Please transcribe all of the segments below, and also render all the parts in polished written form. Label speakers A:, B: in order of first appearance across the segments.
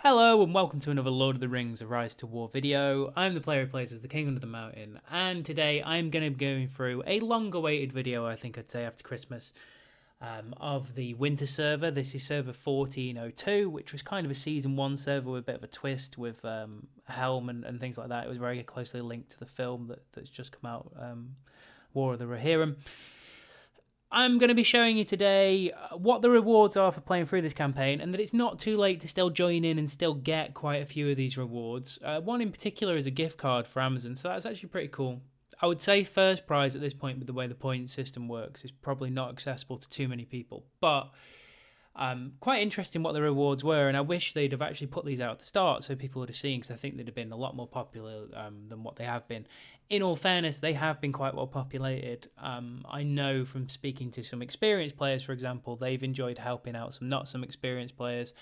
A: Hello and welcome to another Lord of the Rings: A Rise to War video. I'm the player who plays as the King Under the Mountain, and today I'm going to be going through a long-awaited video, I think I'd say after Christmas, of the Winter server. This is server 1402, which was kind of a Season 1 server with a bit of a twist with Helm and things like that. It was very closely linked to the film that's just come out, War of the Rohirrim. I'm going to be showing you today what the rewards are for playing through this campaign, and that it's not too late to still join in and still get quite a few of these rewards. One in particular is a gift card for Amazon, so that's actually pretty cool. I would say first prize at this point, with the way the point system works, is probably not accessible to too many people, but quite interesting what the rewards were, and I wish they'd have actually put these out at the start so people would have seen, because I think they'd have been a lot more popular than what they have been. In all fairness, they have been quite well populated. I know from speaking to some experienced players, for example, they've enjoyed helping out some not some experienced players,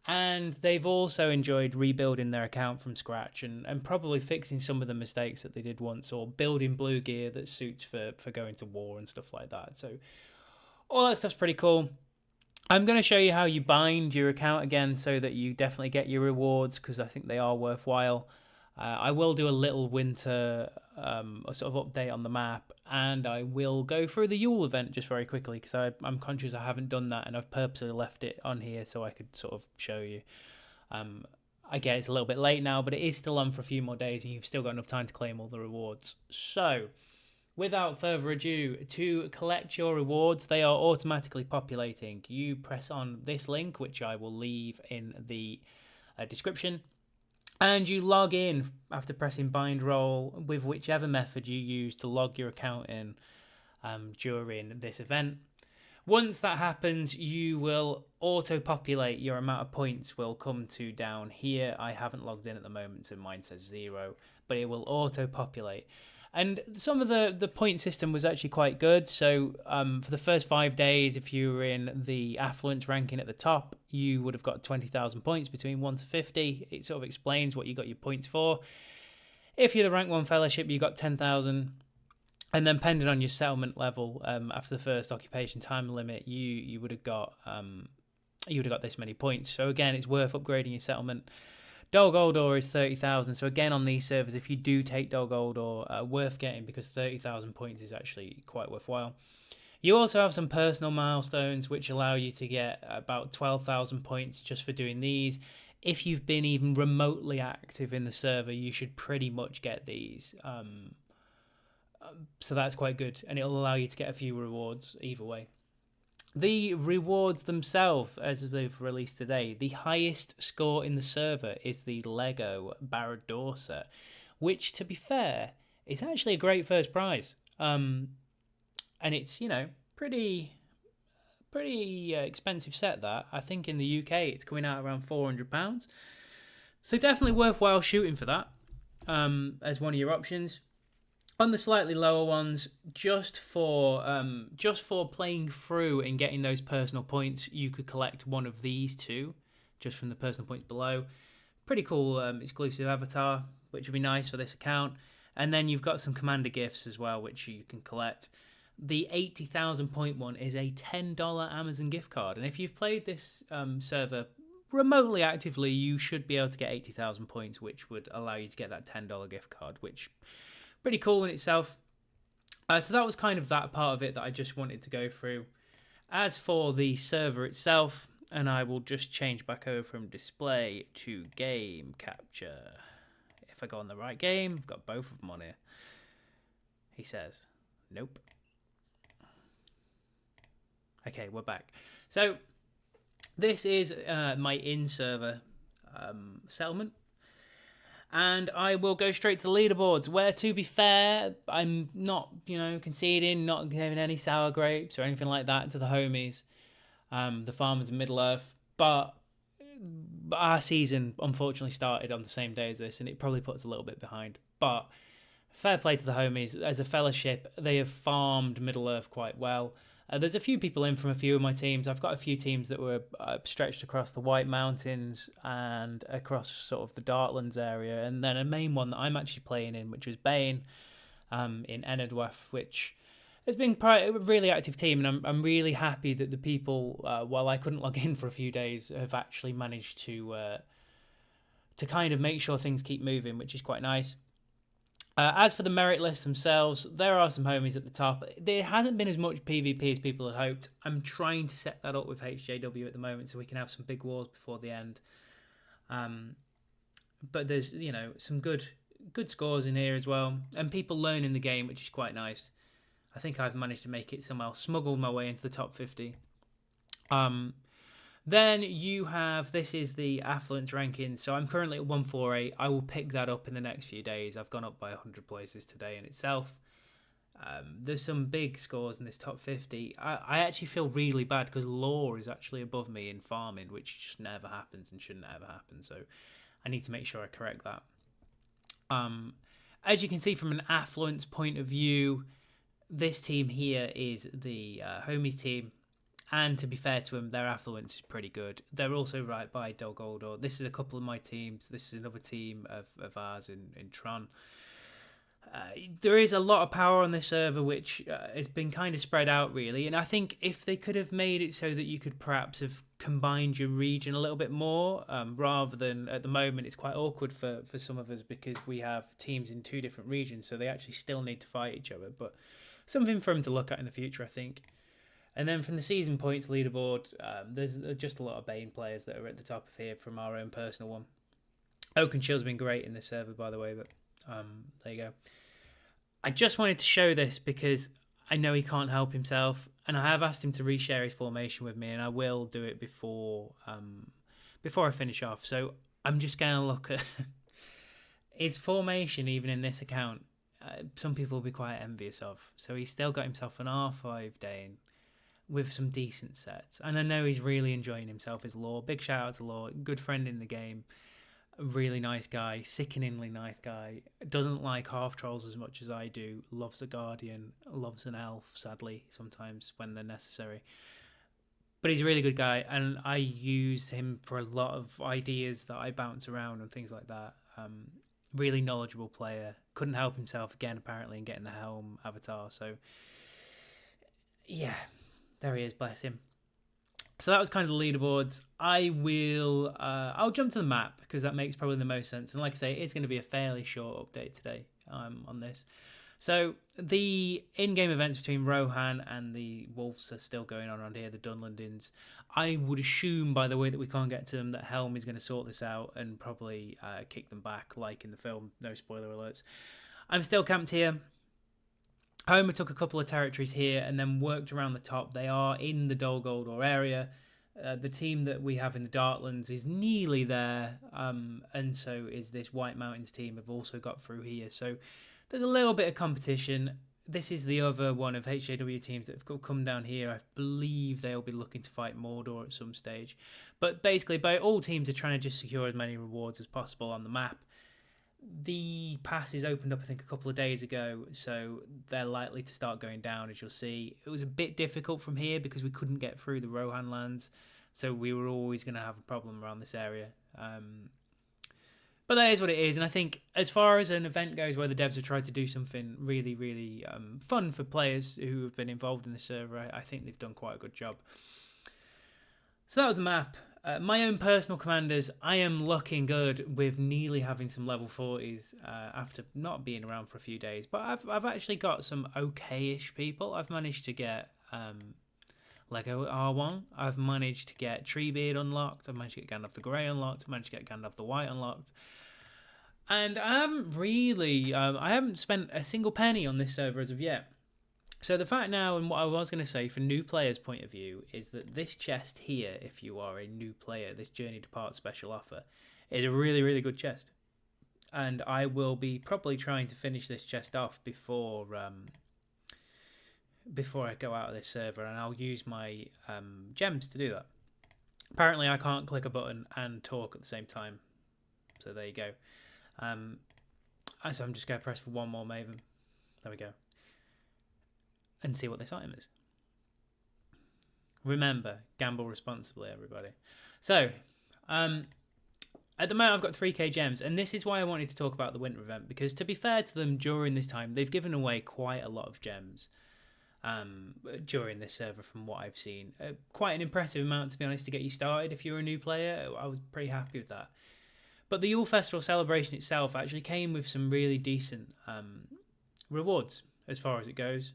A: and they've also enjoyed rebuilding their account from scratch and probably fixing some of the mistakes that they did once, or building blue gear that suits for going to war and stuff like that. So all that stuff's pretty cool. I'm going to show you how you bind your account again so that you definitely get your rewards, because I think they are worthwhile. I will do a little winter sort of update on the map, and I will go through the Yule event just very quickly, because I'm conscious I haven't done that, and I've purposely left it on here so I could sort of show you. I get it's a little bit late now, but it is still on for a few more days, and you've still got enough time to claim all the rewards. So, without further ado, to collect your rewards, they are automatically populating. You press on this link, which I will leave in the description, and you log in after pressing bind roll with whichever method you use to log your account in during this event. Once that happens, you will auto-populate. Your amount of points will come to down here. I haven't logged in at the moment, so mine says 0, but it will auto-populate. And some of the point system was actually quite good. So for the first 5 days, if you were in the affluence ranking at the top, you would have got 20,000 points between 1 to 50. It sort of explains what you got your points for. If you're the rank 1 fellowship, you got 10,000. And then depending on your settlement level, after the first occupation time limit, you would have got this many points. So again, it's worth upgrading your settlement. Dol Guldur is 30,000, so again on these servers, if you do take Dol Guldur, worth getting, because 30,000 points is actually quite worthwhile. You also have some personal milestones which allow you to get about 12,000 points just for doing these. If you've been even remotely active in the server, you should pretty much get these. So that's quite good, and it'll allow you to get a few rewards either way. The rewards themselves, as they've released today, the highest score in the server is the Lego Barad-dûr, which, to be fair, is actually a great first prize. And it's, pretty expensive set, that. I think in the UK it's coming out around £400. So definitely worthwhile shooting for that as one of your options. On the slightly lower ones, just for playing through and getting those personal points, you could collect one of these two, just from the personal points below. Pretty cool exclusive avatar, which would be nice for this account. And then you've got some commander gifts as well, which you can collect. The 80,000 point one is a $10 Amazon gift card, and if you've played this server remotely actively, you should be able to get 80,000 points, which would allow you to get that $10 gift card, which pretty cool in itself. So that was kind of that part of it that I just wanted to go through. As for the server itself, and I will just change back over from display to game capture. If I go on the right game, I've got both of them on here. He says, nope. Okay, we're back. So this is my in-server settlement. And I will go straight to the leaderboards, where, to be fair, I'm not, conceding, not giving any sour grapes or anything like that to the homies, the farmers in Middle-earth. But our season, unfortunately, started on the same day as this, and it probably puts a little bit behind. But fair play to the homies. As a fellowship, they have farmed Middle-earth quite well. There's a few people in from a few of my teams. I've got a few teams that were stretched across the White Mountains and across sort of the Dartlands area, and then a main one that I'm actually playing in, which was Bane in Enedwath, which has been a really active team, and I'm really happy that the people, while I couldn't log in for a few days, have actually managed to to kind of make sure things keep moving, which is quite nice. As for the merit lists themselves, there are some homies at the top. There hasn't been as much PvP as people had hoped. I'm trying to set that up with HJW at the moment so we can have some big wars before the end. But there's, some good scores in here as well, and people learning the game, which is quite nice. I think I've managed to make it somehow, smuggle my way into the top 50. Then you have, this is the affluence ranking. So I'm currently at 148. I will pick that up in the next few days. I've gone up by 100 places today in itself. There's some big scores in this top 50. I actually feel really bad because Law is actually above me in farming, which just never happens and shouldn't ever happen. So I need to make sure I correct that. As you can see from an affluence point of view, this team here is the homies team. And to be fair to them, their affluence is pretty good. They're also right by Dolgoldor. This is a couple of my teams. This is another team of ours in Tron. There is a lot of power on this server, which has been kind of spread out, really. And I think if they could have made it so that you could perhaps have combined your region a little bit more, rather than at the moment, it's quite awkward for some of us because we have teams in 2 different regions, so they actually still need to fight each other. But something for them to look at in the future, I think. And then from the season points leaderboard, there's just a lot of Bane players that are at the top of here from our own personal one. Oakenshield's been great in this server, by the way, but there you go. I just wanted to show this because I know he can't help himself, and I have asked him to reshare his formation with me, and I will do it before I finish off. So I'm just going to look at his formation, even in this account. Some people will be quite envious of. So he's still got himself an R5 Dane with some decent sets, and I know he's really enjoying himself as Law. Big shout out to Law, good friend in the game, a really nice guy, sickeningly nice guy, doesn't like half trolls as much as I do, loves a guardian, loves an elf, sadly sometimes when they're necessary, but he's a really good guy, and I use him for a lot of ideas that I bounce around and things like that. Really knowledgeable player, couldn't help himself again apparently in getting the Helm avatar, so yeah, there he is, bless him. So that was kind of the leaderboards. I'll jump to the map because that makes probably the most sense. And like I say, it's going to be a fairly short update today on this. So the in-game events between Rohan and the Wolves are still going on around here, the Dunlendins. I would assume by the way that we can't get to them that Helm is going to sort this out and probably kick them back like in the film. No spoiler alerts. I'm still camped here. Homer took a couple of territories here and then worked around the top. They are in the Dolgoldor area. The team that we have in the Darklands is nearly there, and so is this White Mountains team have also got through here. So there's a little bit of competition. This is the other one of HJW teams that have come down here. I believe they'll be looking to fight Mordor at some stage. But basically, all teams are trying to just secure as many rewards as possible on the map. The passes opened up, I think, a couple of days ago, so they're likely to start going down, as you'll see. It was a bit difficult from here because we couldn't get through the Rohan lands, so we were always going to have a problem around this area. But that is what it is, and I think as far as an event goes where the devs have tried to do something really, really fun for players who have been involved in the server, I think they've done quite a good job. So that was the map. My own personal commanders, I am looking good with nearly having some level 40s after not being around for a few days. But I've actually got some okay-ish people. I've managed to get Lego R1. I've managed to get Treebeard unlocked. I've managed to get Gandalf the Grey unlocked. I've managed to get Gandalf the White unlocked. And I haven't really, I haven't spent a single penny on this server as of yet. So the fact now, and what I was going to say from new players' point of view, is that this chest here, if you are a new player, this Journey Depart special offer, is a really, really good chest. And I will be probably trying to finish this chest off before I go out of this server, and I'll use my gems to do that. Apparently I can't click a button and talk at the same time. So there you go. So I'm just going to press for one more Maven. There we go. And see what this item is. Remember, gamble responsibly, everybody. So, at the moment I've got 3k gems, and this is why I wanted to talk about the winter event, because to be fair to them, during this time, they've given away quite a lot of gems during this server from what I've seen. Quite an impressive amount, to be honest, to get you started if you're a new player. I was pretty happy with that. But the Yule Festival celebration itself actually came with some really decent rewards as far as it goes,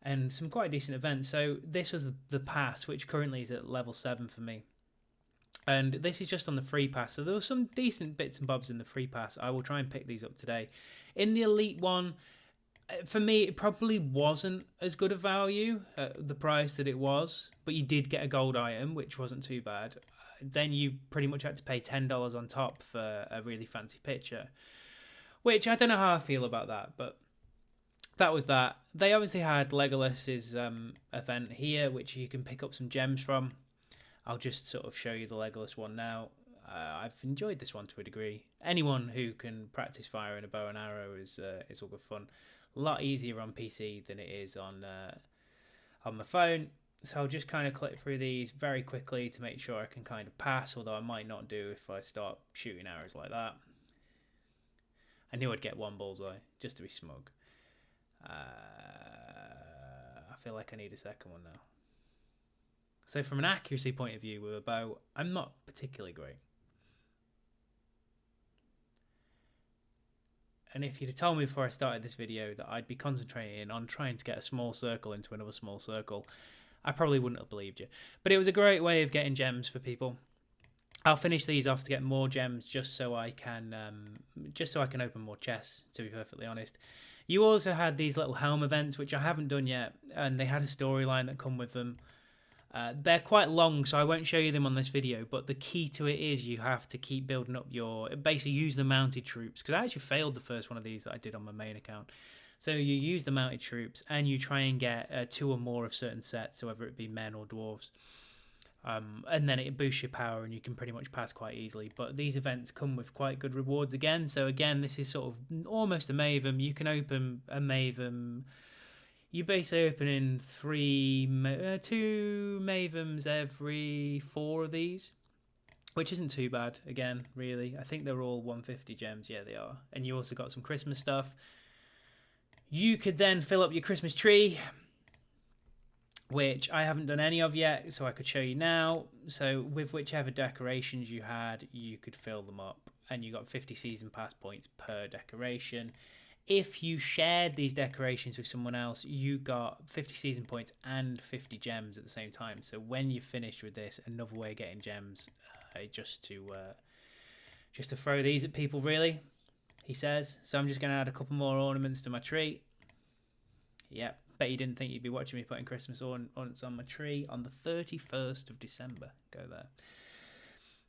A: and some quite decent events. So this was the pass, which currently is at level 7 for me. And this is just on the free pass. So there were some decent bits and bobs in the free pass. I will try and pick these up today. In the elite one, for me, it probably wasn't as good a value at the price that it was, but you did get a gold item, which wasn't too bad. Then you pretty much had to pay $10 on top for a really fancy picture, which I don't know how I feel about that, but that was that. They obviously had Legalist's event here, which you can pick up some gems from. I'll just sort of show you the Legalist one now. I've enjoyed this one to a degree. Anyone who can practice firing a bow and arrow is all good fun. A lot easier on PC than it is on my phone. So I'll just kind of click through these very quickly to make sure I can kind of pass, although I might not do if I start shooting arrows like that. I knew I'd get one bullseye, just to be smug. I feel like I need a second one now. So from an accuracy point of view with a bow, I'm not particularly great. And if you'd have told me before I started this video that I'd be concentrating on trying to get a small circle into another small circle, I probably wouldn't have believed you. But it was a great way of getting gems for people. I'll finish these off to get more gems just so I can open more chests, to be perfectly honest. You also had these little Helm events, which I haven't done yet, and they had a storyline that come with them. They're quite long, so I won't show you them on this video, but the key to it is you have to keep building up basically use the mounted troops, because I actually failed the first one of these that I did on my main account. So you use the mounted troops and you try and get 2 or more of certain sets, so whether it be men or dwarves. And then it boosts your power and you can pretty much pass quite easily. But these events come with quite good rewards again. So again, this is sort of almost a Maven. You can open a Maven. You basically open in 2 Mavens every 4 of these, which isn't too bad, again, really. I think they're all 150 gems. Yeah, they are. And you also got some Christmas stuff. You could then fill up your Christmas tree, which I haven't done any of yet, so I could show you now. So with whichever decorations you had, you could fill them up, and you got 50 season pass points per decoration. If you shared these decorations with someone else, you got 50 season points and 50 gems at the same time. So when you're finished with this, another way of getting gems, just to throw these at people, really, he says. So I'm just going to add a couple more ornaments to my tree. Yep, bet you didn't think you'd be watching me putting Christmas ornaments on my tree on the 31st of December. Go there.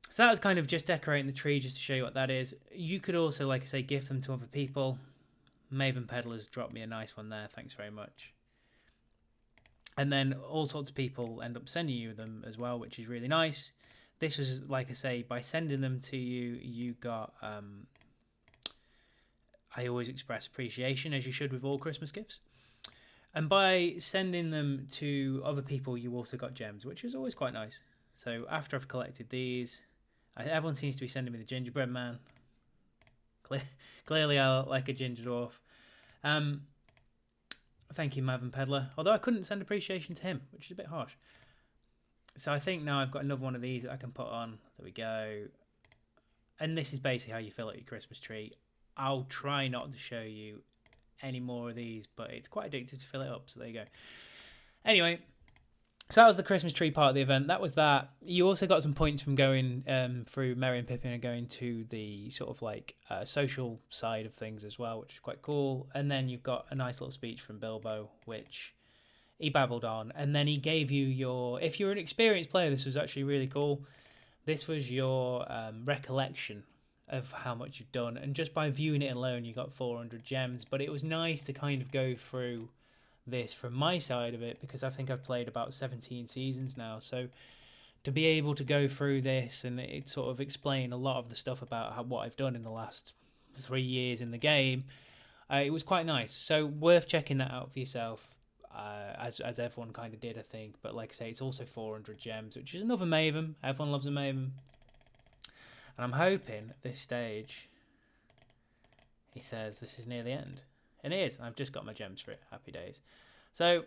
A: So that was kind of just decorating the tree, just to show you what that is. You could also, like I say, gift them to other people. Maven Peddlers dropped me a nice one there. Thanks very much. And then all sorts of people end up sending you them as well, which is really nice. This was, like I say, by sending them to you, you got... I always express appreciation, as you should with all Christmas gifts. And by sending them to other people, you also got gems, which is always quite nice. So after I've collected these, everyone seems to be sending me the gingerbread man. Clearly I like a ginger dwarf. Thank you, Maven Peddler. Although I couldn't send appreciation to him, which is a bit harsh. So I think now I've got another one of these that I can put on. There we go. And this is basically how you fill out your Christmas tree. I'll try not to show you any more of these, but it's quite addictive to fill it up, so there you go. Anyway, so that was the Christmas tree part of the event. That was that. You also got some points from going through Merry and Pippin and going to the sort of like social side of things as well, which is quite cool. And then you've got a nice little speech from Bilbo, which he babbled on. And then he gave you your... If you're an experienced player, this was actually really cool. This was your recollection of how much you've done, and just by viewing it alone you got 400 gems. But it was nice to kind of go through this from my side of it, because I think I've played about 17 seasons now, so to be able to go through this and it sort of explain a lot of the stuff about what I've done in the last 3 years in the game, it was quite nice. So worth checking that out for yourself, as everyone kind of did, I think. But like I say, it's also 400 gems, which is another Maven. Everyone loves a Maven. And I'm hoping at this stage, he says this is near the end. And it is. I've just got my gems for it. Happy days. So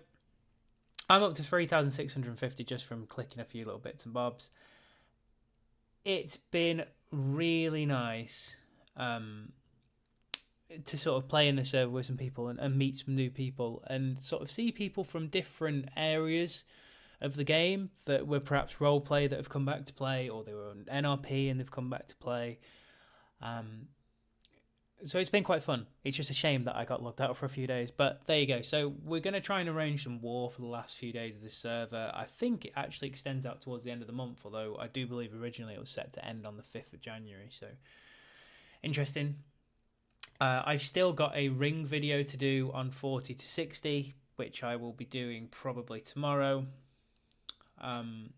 A: I'm up to 3,650 just from clicking a few little bits and bobs. It's been really nice to sort of play in the server with some people and meet some new people and sort of see people from different areas of the game that were perhaps role play that have come back to play, or they were on NRP and they've come back to play. So it's been quite fun. It's just a shame that I got locked out for a few days, but there you go. So we're going to try and arrange some war for the last few days of this server. I think it actually extends out towards the end of the month, although I do believe originally it was set to end on the 5th of January. So interesting. I've still got a ring video to do on 40 to 60, which I will be doing probably tomorrow. And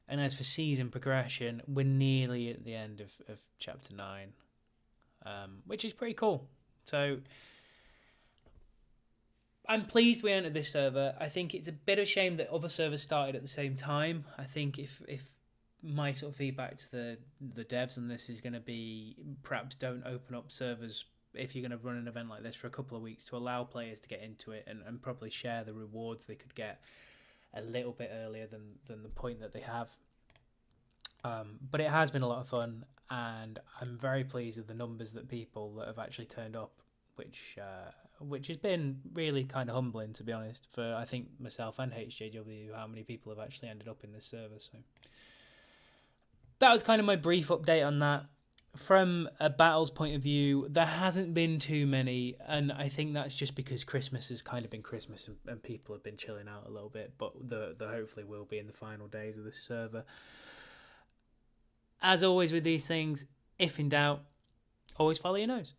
A: as for season progression, we're nearly at the end of chapter 9. Which is pretty cool. So I'm pleased we entered this server. I think it's a bit of a shame that other servers started at the same time. I think if my sort of feedback to the devs on this is going to be perhaps don't open up servers if you're going to run an event like this for a couple of weeks to allow players to get into it and probably share the rewards they could get a little bit earlier than the point that they have. But it has been a lot of fun, and I'm very pleased with the numbers that people that have actually turned up, which has been really kind of humbling, to be honest, for I think myself and HJW, how many people have actually ended up in this server. So that was kind of my brief update on that. From a battles point of view, there hasn't been too many, and I think that's just because Christmas has kind of been Christmas and people have been chilling out a little bit, but there hopefully will be in the final days of this server. As always with these things, if in doubt, always follow your nose.